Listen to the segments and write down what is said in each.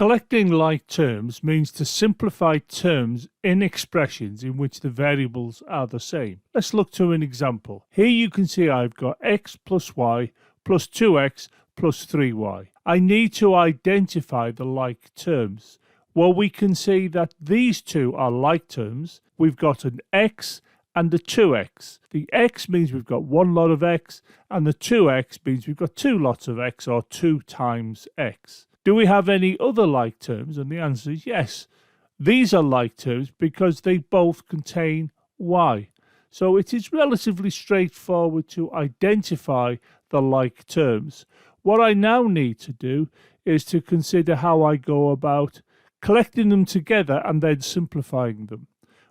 Collecting like terms means to simplify terms in expressions in which the variables are the same. Let's look to an example. Here you can see I've got x plus y plus 2x plus 3y. I need to identify the like terms. Well, we can see that these two are like terms. We've got an x and a 2x. The x means we've got one lot of x, and the 2x means we've got two lots of x, or 2 times x. Do we have any other like terms? And the answer is yes. These are like terms because they both contain y. So it is relatively straightforward to identify the like terms. What I now need to do is to consider how I go about collecting them together and then simplifying them.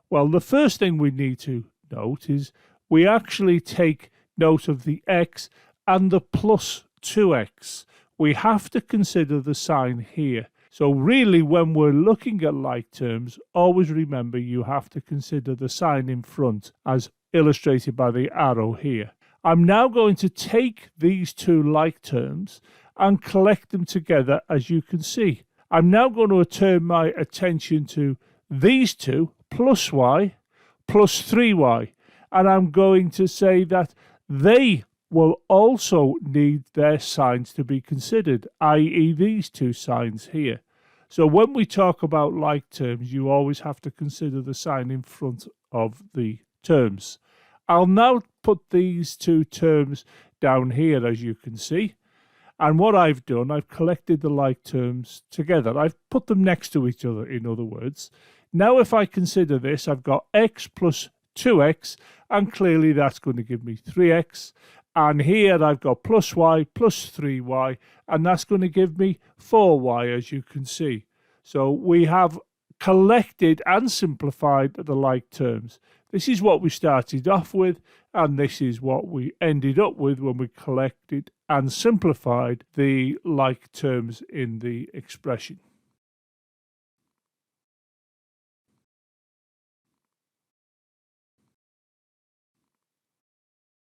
Well, the first thing we need to note is we actually take note of the x and the plus 2x. We have to consider the sign here. So really, when we're looking at like terms, always remember you have to consider the sign in front, as illustrated by the arrow here. I'm now going to take these two like terms and collect them together, as you can see. I'm now going to turn my attention to these two, plus y, plus 3y, and I'm going to say that they will also need their signs to be considered, i.e. these two signs here. So when we talk about like terms, you always have to consider the sign in front of the terms. I'll now put these two terms down here, as you can see. And what I've done, I've collected the like terms together. I've put them next to each other, in other words. Now if I consider this, I've got x plus 2x, and clearly that's going to give me 3x. And here I've got plus y plus 3y, and that's going to give me 4y, as you can see. So we have collected and simplified the like terms. This is what we started off with, and this is what we ended up with when we collected and simplified the like terms in the expression.